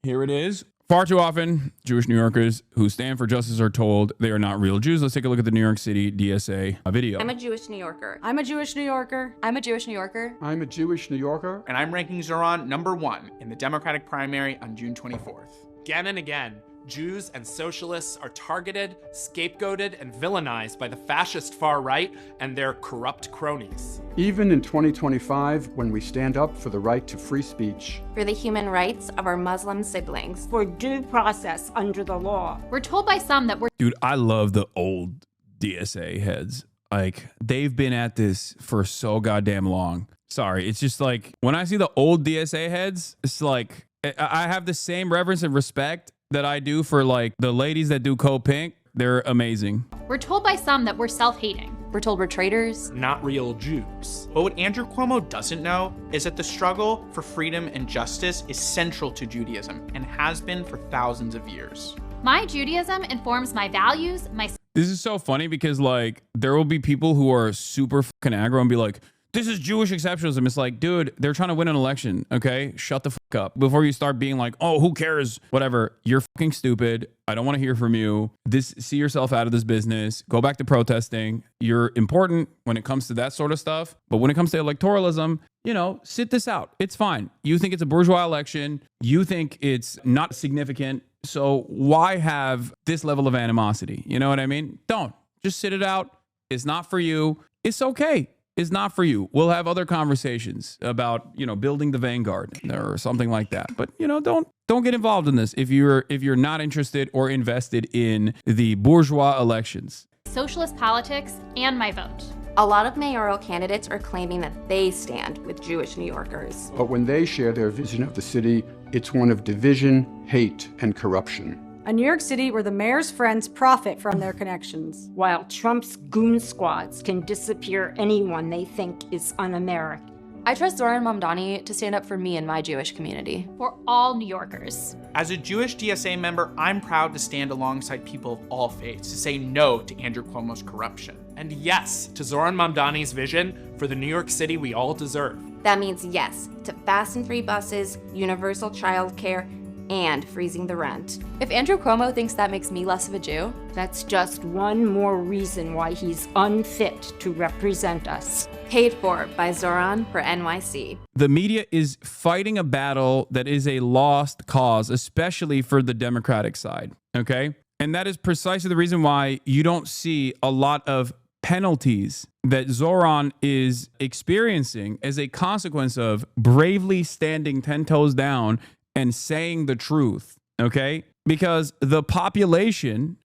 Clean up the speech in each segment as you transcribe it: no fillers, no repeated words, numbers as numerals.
Here it is. Far too often, Jewish New Yorkers who stand for justice are told they are not real Jews. Let's take a look at the New York City DSA video. I'm a Jewish New Yorker. I'm a Jewish New Yorker. I'm a Jewish New Yorker. I'm a Jewish New Yorker. And I'm ranking Zohran #1 in the Democratic primary on June 24th. Again and again, Jews and socialists are targeted, scapegoated, and villainized by the fascist far right and their corrupt cronies. Even in 2025, when we stand up for the right to free speech, For the human rights of our Muslim siblings. For due process under the law. We're told by some that we're... Dude, I love the old DSA heads. Like, they've been at this for so goddamn long. Sorry, it's just like, when I see the old DSA heads, it's like, I have the same reverence and respect that I do for like the ladies that do Code Pink. They're amazing. We're told by some that we're self-hating. We're told we're traitors. Not real Jews. But what Andrew Cuomo doesn't know is that the struggle for freedom and justice is central to Judaism and has been for thousands of years. My Judaism informs my values, my... This is so funny because like there will be people who are super fucking aggro and be like, this is Jewish exceptionalism. It's like, dude, they're trying to win an election, okay? Shut the fuck up. Before you start being like, oh, who cares? Whatever. You're fucking stupid. I don't want to hear from you. See yourself out of this business. Go back to protesting. You're important when it comes to that sort of stuff. But when it comes to electoralism, you know, sit this out. It's fine. You think it's a bourgeois election. You think it's not significant. So why have this level of animosity? You know what I mean? Don't. Just sit it out. It's not for you. It's okay. Is not for you. We'll have other conversations about, you know, building the vanguard or something like that. But, you know, don't get involved in this if you're not interested or invested in the bourgeois elections. socialist politics, and my vote. A lot of mayoral candidates are claiming that they stand with Jewish New Yorkers. but when they share their vision of the city, it's one of division, hate, and corruption. A New York City where the mayor's friends profit from their connections. While Trump's goon squads can disappear anyone they think is un-American. I trust Zohran Mamdani to stand up for me and my Jewish community. For all New Yorkers. As a Jewish DSA member, I'm proud to stand alongside people of all faiths to say no to Andrew Cuomo's corruption. And yes to Zohran Mamdani's vision for the New York City we all deserve. That means yes to fast and free buses, universal childcare, and freezing the rent. If Andrew Cuomo thinks that makes me less of a Jew, That's just one more reason why he's unfit to represent us. paid for by Zohran for NYC. The media is fighting a battle that is a lost cause, especially for the Democratic side, okay? And that is precisely the reason why you don't see a lot of penalties that Zohran is experiencing as a consequence of bravely standing 10 toes down and saying the truth, okay? Because the population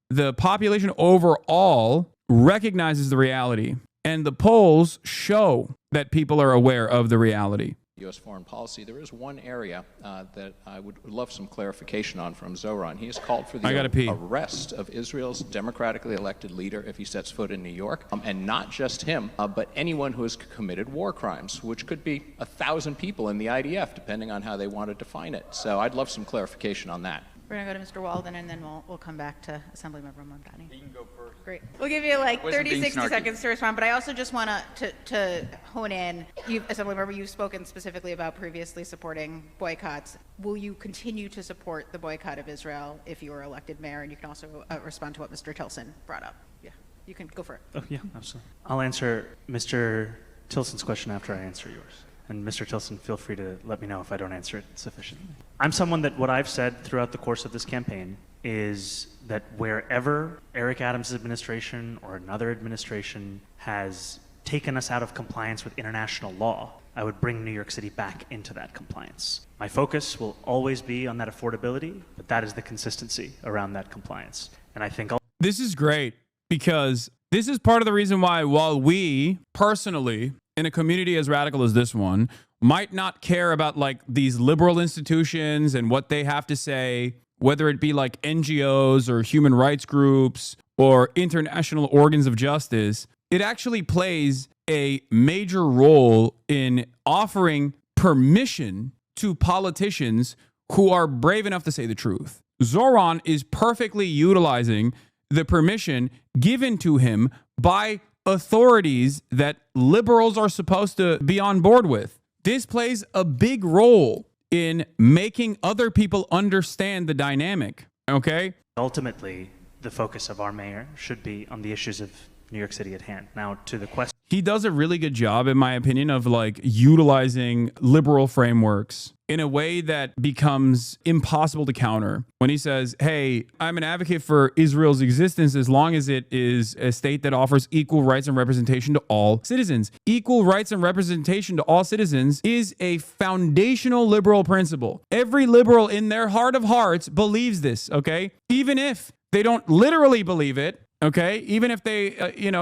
overall recognizes the reality. And the polls show that people are aware of the reality. U.S. foreign policy, there is one area that I would love some clarification on from Zohran. He has called for the arrest of Israel's democratically elected leader if he sets foot in New York, and not just him, but anyone who has committed war crimes, which could be 1,000 people in the IDF, depending on how they want to define it. So I'd love some clarification on that. We're going to go to Mr. Walden, and then we'll come back to Assemblymember Mamdani. You can go first. Great. We'll give you like 30, 60 seconds to respond, but I also just want to hone in. Assemblymember, you've spoken specifically about previously supporting boycotts. Will you continue to support the boycott of Israel if you are elected mayor? And you can also respond to what Mr. Tilson brought up. Yeah, you can go for it. Oh, yeah, absolutely. I'll answer Mr. Tilson's question after I answer yours. And Mr. Tilson, feel free to let me know if I don't answer it sufficiently. I'm someone that what I've said throughout the course of this campaign is that wherever Eric Adams' administration or another administration has taken us out of compliance with international law, I would bring New York City back into that compliance. My focus will always be on that affordability, but that is the consistency around that compliance. And I think This is great because this is part of the reason why, while we personally, in a community as radical as this one, might not care about like these liberal institutions and what they have to say, whether it be like NGOs or human rights groups or international organs of justice, it actually plays a major role in offering permission to politicians who are brave enough to say the truth. Zohran is perfectly utilizing the permission given to him by authorities that liberals are supposed to be on board with. This plays a big role in making other people understand the dynamic. Okay? Ultimately, the focus of our mayor should be on the issues of New York City at hand. Now, to the question. He does a really good job, in my opinion, of like utilizing liberal frameworks in a way that becomes impossible to counter. When he says, hey, I'm an advocate for Israel's existence as long as it is a state that offers equal rights and representation to all citizens. Equal rights and representation to all citizens is a foundational liberal principle. Every liberal in their heart of hearts believes this, okay? Even if they don't literally believe it, okay, even if they,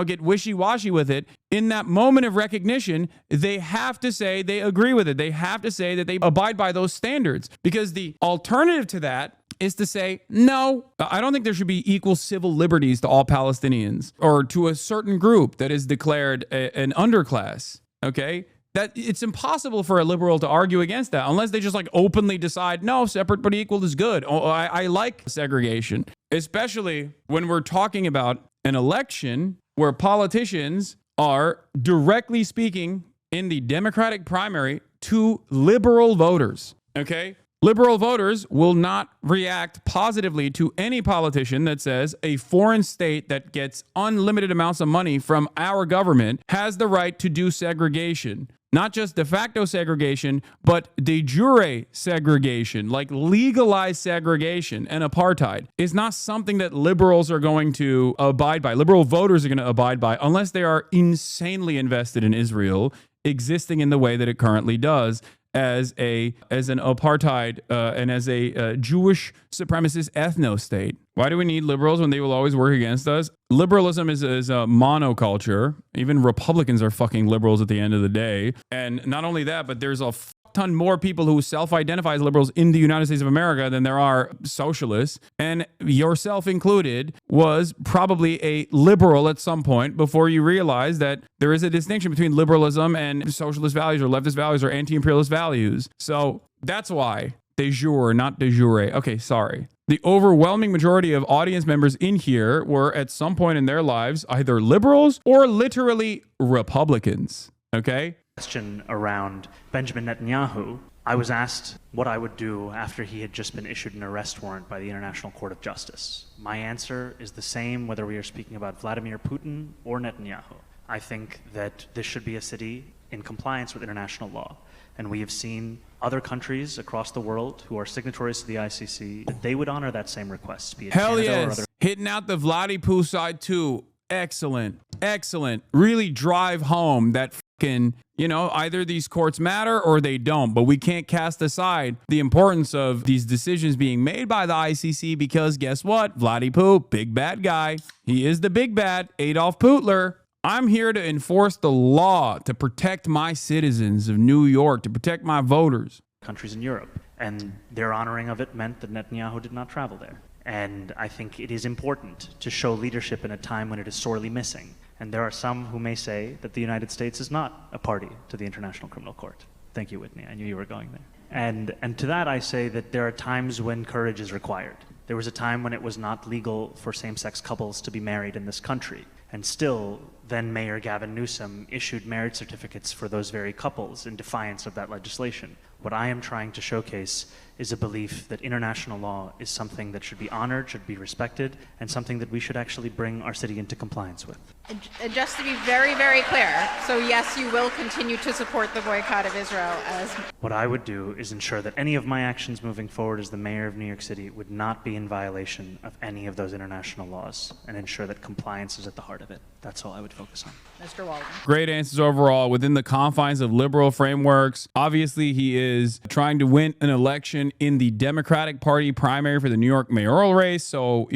get wishy-washy with it, in that moment of recognition, they have to say they agree with it. They have to say that they abide by those standards, because the alternative to that is to say, no, I don't think there should be equal civil liberties to all Palestinians or to a certain group that is declared an underclass, okay? That it's impossible for a liberal to argue against that unless they just like openly decide, no, separate but equal is good. Oh, I like segregation, especially when we're talking about an election where politicians are directly speaking in the Democratic primary to liberal voters. Okay? Liberal voters will not react positively to any politician that says a foreign state that gets unlimited amounts of money from our government has the right to do segregation. Not just de facto segregation, but de jure segregation, like legalized segregation and apartheid, is not something that liberals are going to abide by. Liberal voters are going to abide by unless they are insanely invested in Israel existing in the way that it currently does, as an apartheid and as a Jewish supremacist ethno-state. Why do we need liberals when they will always work against us? Liberalism is a monoculture. Even Republicans are fucking liberals at the end of the day. And not only that, but there's a ton more people who self-identify as liberals in the United States of America than there are socialists. And yourself included was probably a liberal at some point before you realized that there is a distinction between liberalism and socialist values or leftist values or anti-imperialist values. So that's why de jure, not de jure. Okay, sorry. The overwhelming majority of audience members in here were at some point in their lives either liberals or literally Republicans. Okay? Question around Benjamin Netanyahu. I was asked what I would do after he had just been issued an arrest warrant by the International Court of Justice. My answer is the same whether we are speaking about Vladimir Putin or Netanyahu. I think that this should be a city in compliance with international law. And we have seen other countries across the world who are signatories to the ICC, that they would honor that same request. Be it Hell Canada yes. or other. Hitting out the Vladdy Poo side too. Excellent. Excellent. Really drive home that fucking, either these courts matter or they don't. But we can't cast aside the importance of these decisions being made by the ICC because guess what? Vladdy Poo, big bad guy. He is the big bad, Adolf Putler. I'm here to enforce the law, to protect my citizens of New York, to protect my voters. Countries in Europe. And their honoring of it meant that Netanyahu did not travel there. And I think it is important to show leadership in a time when it is sorely missing. And there are some who may say that the United States is not a party to the International Criminal Court. Thank you, Whitney. I knew you were going there. And to that I say that there are times when courage is required. There was a time when it was not legal for same-sex couples to be married in this country. And still, then Mayor Gavin Newsom issued marriage certificates for those very couples in defiance of that legislation. What I am trying to showcase is a belief that international law is something that should be honored, should be respected, and something that we should actually bring our city into compliance with. And just to be very, very clear, so yes, you will continue to support the boycott of Israel as... What I would do is ensure that any of my actions moving forward as the mayor of New York City would not be in violation of any of those international laws, and ensure that compliance is at the heart of it. That's all I would focus on. Mr. Walden. Great answers overall within the confines of liberal frameworks. Obviously, he is trying to win an election in the Democratic Party primary for the New York mayoral race. So,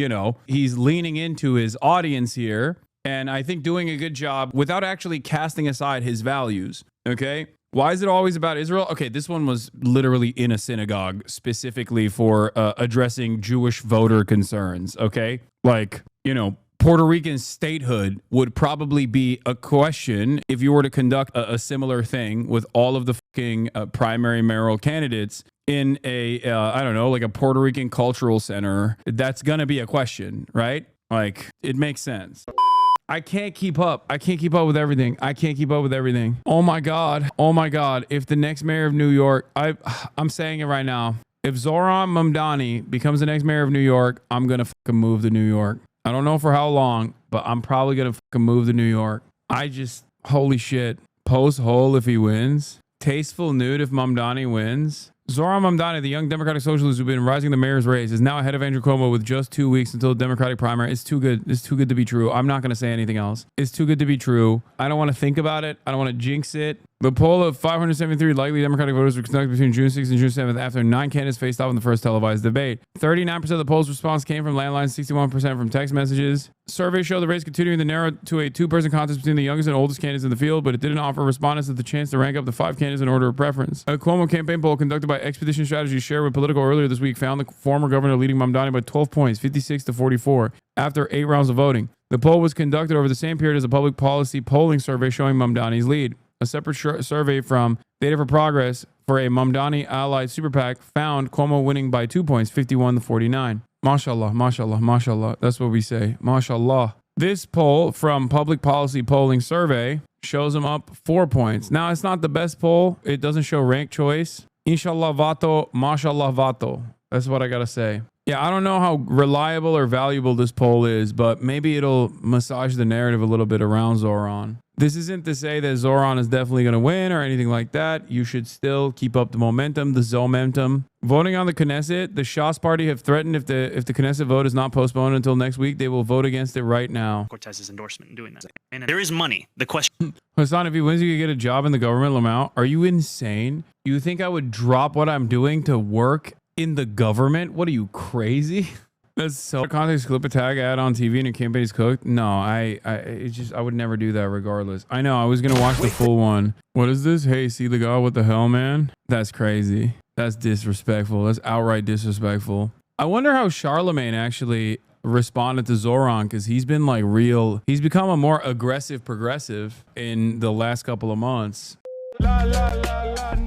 he's leaning into his audience here. And I think doing a good job without actually casting aside his values. Okay. Why is it always about Israel? Okay, this one was literally in a synagogue specifically for addressing Jewish voter concerns. Okay. Like, Puerto Rican statehood would probably be a question if you were to conduct a similar thing with all of the fucking primary mayoral candidates in like a Puerto Rican cultural center. That's going to be a question, right? Like, it makes sense. I can't keep up. I can't keep up with everything. I can't keep up with everything. Oh my God. Oh my God. If the next mayor of New York, I'm saying it right now. If Zohran Mamdani becomes the next mayor of New York, I'm going to fucking move to New York. I don't know for how long, but I'm probably going to fucking move to New York. Holy shit. Post hole if he wins. Tasteful nude if Mamdani wins. Zohran Mamdani, the young Democratic socialist who's been rising the mayor's race, is now ahead of Andrew Cuomo with just 2 weeks until the Democratic primary. It's too good. It's too good to be true. I'm not going to say anything else. It's too good to be true. I don't want to think about it. I don't want to jinx it. The poll of 573 likely Democratic voters was conducted between June 6th and June 7th after 9 candidates faced off in the first televised debate. 39% of the poll's response came from landlines, 61% from text messages. Surveys show the race continuing to narrow to a two-person contest between the youngest and oldest candidates in the field, but it didn't offer respondents the chance to rank up the 5 candidates in order of preference. A Cuomo campaign poll conducted by Expedition Strategies shared with Politico earlier this week found the former governor leading Mamdani by 12 points, 56 to 44, after 8 rounds of voting. The poll was conducted over the same period as a public policy polling survey showing Mamdani's lead. A separate survey from Data for Progress for a Mamdani allied super PAC found Cuomo winning by 2 points, 51 to 49. Mashallah, mashallah, mashallah. That's what we say. Mashallah. This poll from Public Policy Polling Survey shows him up 4 points. Now, it's not the best poll. It doesn't show rank choice. Inshallah vato, mashallah vato. That's what I got to say. Yeah, I don't know how reliable or valuable this poll is, but maybe it'll massage the narrative a little bit around Zohran. This isn't to say that Zohran is definitely going to win or anything like that. You should still keep up the momentum, the Zomentum. Voting on the Knesset, the Shas party have threatened if the Knesset vote is not postponed until next week, they will vote against it right now. Cortez's endorsement in doing that. And there is money. The question... Hasan, if he wins, you could get a job in the government, Lamau. Are you insane? You think I would drop what I'm doing to work in the government? What are you, crazy? That's so context clip a tag ad on TV and your campaign is cooked. No, I would never do that regardless. I know I was gonna watch the full one. What is this? Hey, see the guy? What the hell, man? That's crazy. That's disrespectful. That's outright disrespectful. I wonder how Charlemagne actually responded to Zohran, because he's been like he's become a more aggressive progressive in the last couple of months. La, la, la, la.